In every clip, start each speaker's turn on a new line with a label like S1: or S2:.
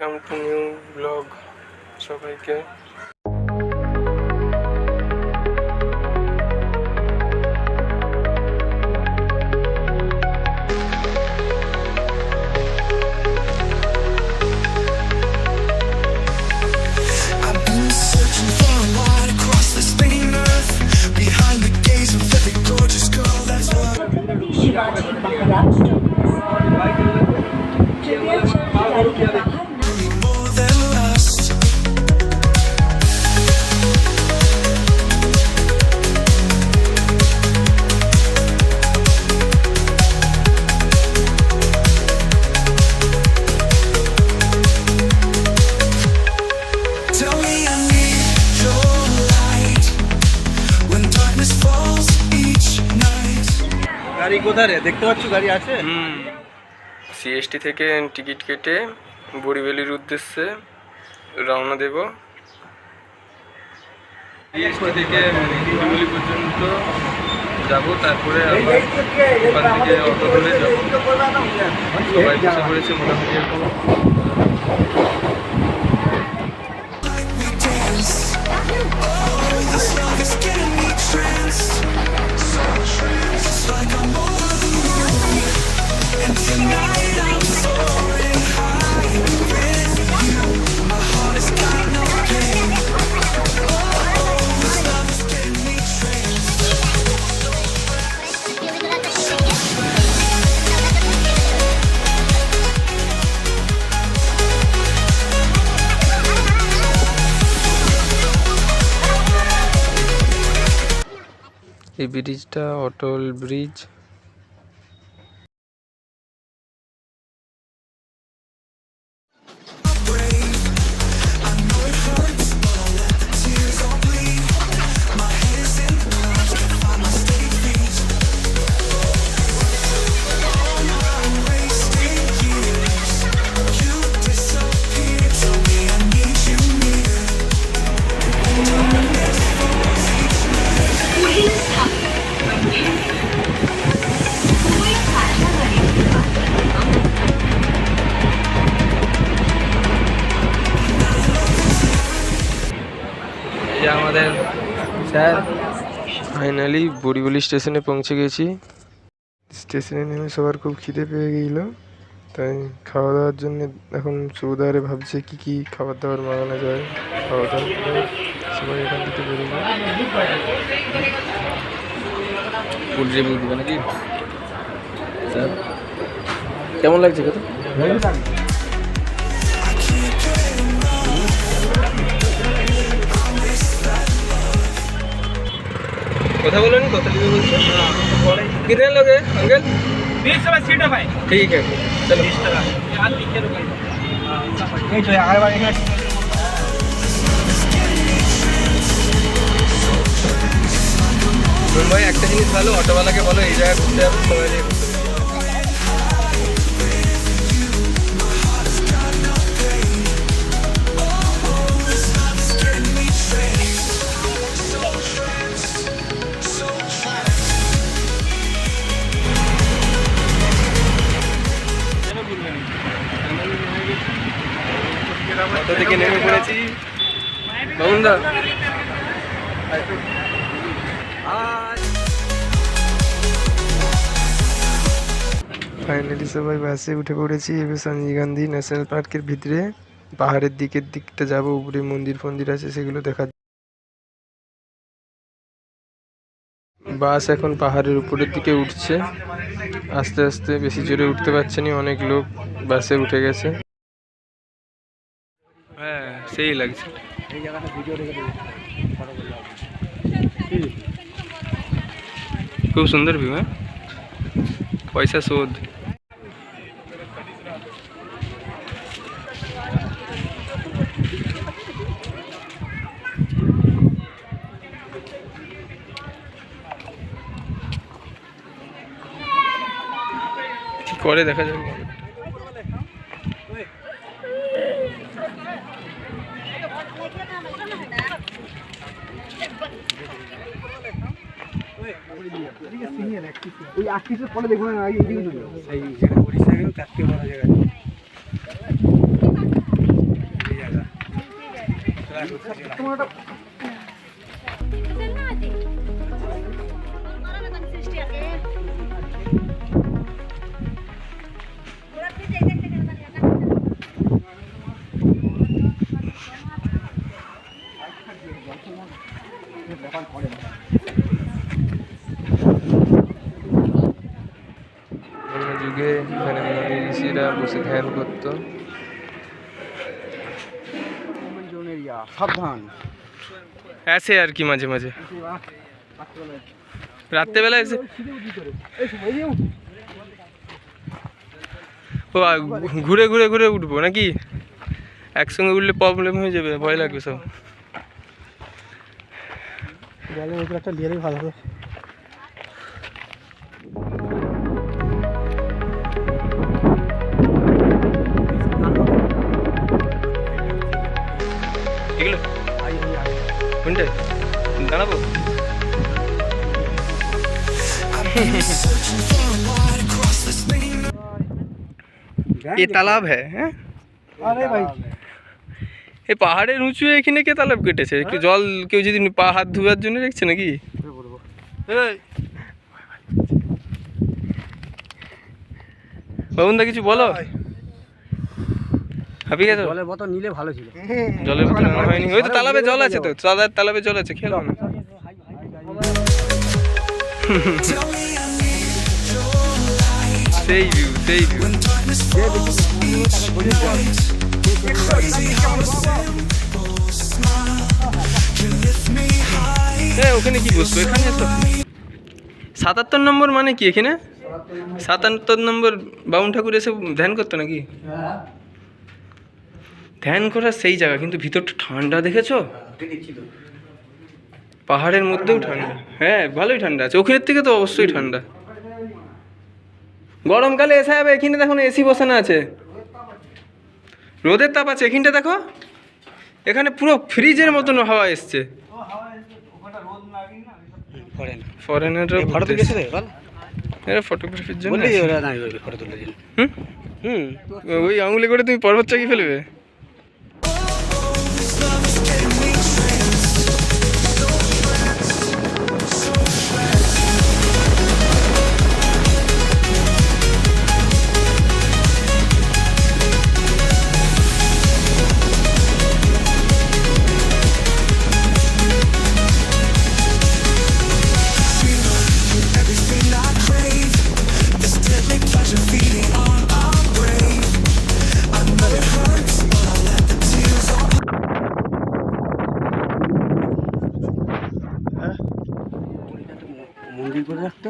S1: Welcome to new blog সবাইকে।
S2: গাড়ি কোথায় দেখতে পাচ্ছ? গাড়ি আছে।
S1: সিএসটি থেকে টিকিট কেটে বড়িভ্যালির উদ্দেশ্যে রওনা দেব। সিএসটি থেকে বড়িভ্যালি পর্যন্ত যাব, তারপরে ওখান থেকে অটো ধরে যাব। সবাই বসে পড়েছে মোটামুটি এখন। এই ব্রিজটা অটল ব্রিজ। আমাদের স্যার ফাইনালি বড়িভ্যালি স্টেশনে পৌঁছে গেছি। স্টেশনে নেমে সবার খুব খিদে পেয়ে গেল, তাই খাওয়া দাওয়ার জন্য এখন সুবিধারে ভাবছে কি কি খাবার দাবার মাগানো যায়। খাওয়া দাওয়া করে সবাই এখান থেকে বেরোবো।
S2: ফুল রিভিউ দিবে নাকি স্যার? কেমন লাগছে কথা?
S1: কথা बोलो नहीं, কথা लिखे बोलते कितने लोग हैं अंकल?
S3: 20 रुपए सीट है भाई।
S1: ठीक है चलो
S3: 20 টাকা यार लिखे रुपए এই তো আগে বাড়ি এখানে
S1: মুম্বাই একটা জিনিস ভালো, অটোওয়ালাকে বলো এই জায়গায় ঘুরতে যাবে, সবাই দিয়ে ঘুরতে যাবে। অটো থেকে নেমে পড়েছি। মামুনদা ফাইনালি সবাই বাসে উঠে পড়েছি। এবার সঞ্জয় গান্ধী ন্যাশনাল পার্কের ভিতরে পাহাড়ের দিকটা যাব। উপরে মন্দির ফন্দির আছে, সেগুলো দেখা। বাস এখন পাহাড়ের উপরের দিকে উঠছে আস্তে আস্তে, বেশি জোরে উঠতে পারছে না, অনেক লোক বাসে উঠে গেছে। হ্যাঁ সেই লাগছে।
S2: এই জায়গাটা ভিডিও রেখে দেবো, ফটো করলে
S1: খুব সুন্দর ভিউ। হ্যাঁ পয়সা শোধ। কি করে দেখা যাবে।
S2: ওই আটটিসের পরে দেখবো না, আগে এইদিকে চলে যাবো। সেই যেখানে উড়িষ্যা গেল তার থেকে বড় জায়গা।
S1: অন্য যুগে এখানে মুনি ঋষিরা বসে ধ্যান করতো।
S2: সাবধান।
S1: আসে আর কি মাঝে মাঝে রাত্রেবেলা এসে ও ঘুরে ঘুরে ঘুরে উঠবো নাকি? একসঙ্গে উঠলে প্রবলেম হয়ে যাবে, ভয় লাগবে সব।
S2: জলের উপরে একটা লিয়ারই ভালো হবে।
S1: এগুলো কোনটা দাঁড়াবো? ये तालाब है हैं?
S2: আরে ভাই
S1: এই পাহাড়ের উঁচু এখানে কে তালাব কেটেছে? একটু জল কেউ যদি পা হাত ধোয়ার জন্য রেখেছে নাকি? বাবুন্দা কিছু বলো। হাঁপিয়ে গেছো?
S2: জলের বোতল নিলে ভালো ছিল।
S1: জলের বোতল আনা হয়নি। ওই তো তালাবে জল আছে, তো তালাবে জল আছে, খেলো না। সেই ভিউ, সেই ভিউ। ওখানে কি বসবো? এখানে তো ৭৭ নম্বর মানে কি? এখানে ৭৭ নম্বর বামুন ঠাকুর এসে ধ্যান করতো নাকি? ধ্যান করার সেই জায়গা, কিন্তু ভিতরটা ঠান্ডা দেখেছো? পাহাড়ের মধ্যেও ঠান্ডা। হ্যাঁ ভালোই ঠান্ডা আছে, ওখানের থেকে তো অবশ্যই ঠান্ডা। গরমকালে এসে যাবে। এখানে দেখো না এসি বসানো আছে, রোদের তাপ আছে। এখানটা দেখো, এখানে পুরো ফ্রিজের মতন হাওয়া এসছে। ফরেনাররা এরা ফটোগ্রাফির জন্য ওই আঙুলে করে তুমি পর্বত চাকি ফেলবে।
S2: মন্দির করে রাখতো।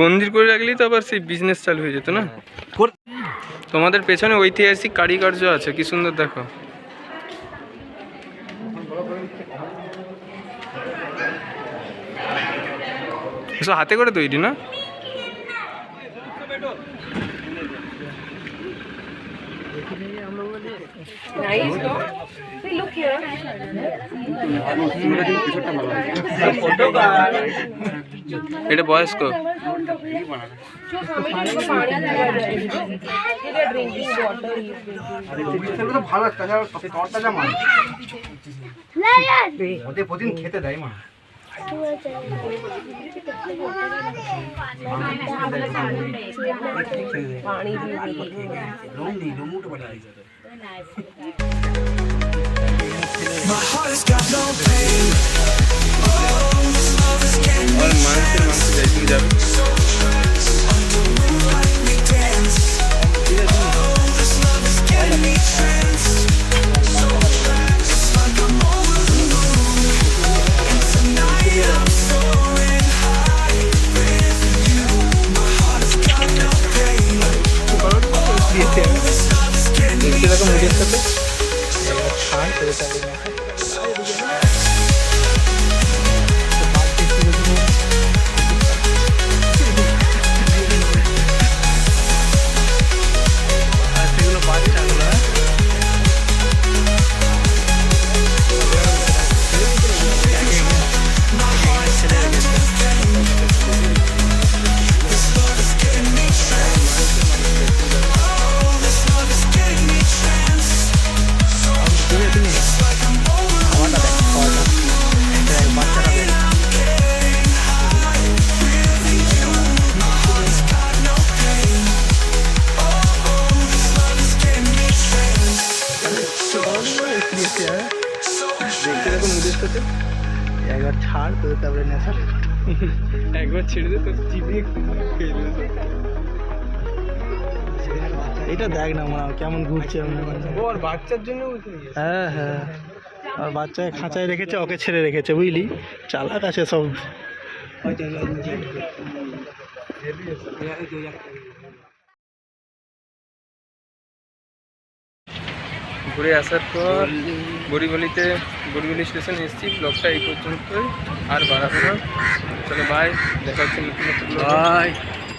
S1: মন্দির করে রাখলেই তো আবার সেই বিজনেস চালু হয়ে যেত না। তোমাদের পেছনে ঐতিহাসিক কারিকার্য আছে, কি সুন্দর দেখো। এসব হাতে করে তৈরি না?
S4: Nice, no? See, look here.
S1: এটা বয়স্ক।
S4: जो हमें इनको पानी दिया जाए, ये ड्रिंकिंग वाटर
S2: তো ভালো তাছাড়া তরতাজা মাছ ওদের প্রতিদিন খেতে দেয় মা।
S4: पानी
S1: और মানুষের মানুষ যাই, তুমি যাবে। এরকম মুড়ির সাথে তোতে
S2: একবার ছাড় তো তারপরে নেশা।
S1: একবার ছেড়ে দে তো চিবিয়ে খেয়ে দেবে।
S2: এটা দেখ না মনে হয় কেমন ঘুরছে
S1: ও আর বাচ্চার জন্য
S2: হ্যাঁ হ্যাঁ, আর বাচ্চাকে খাঁচায় রেখেছে, ওকে ছেড়ে রেখেছে বুঝলি, চালাক আছে সব।
S1: ঘুরে আসার পর বরিবলি স্টেশনে এসেছি। ব্লগটা এই পর্যন্তই, আর বাড়াবো না। চলো বাই, দেখা হচ্ছে নতুন নতুন vlog এ।
S2: বাই।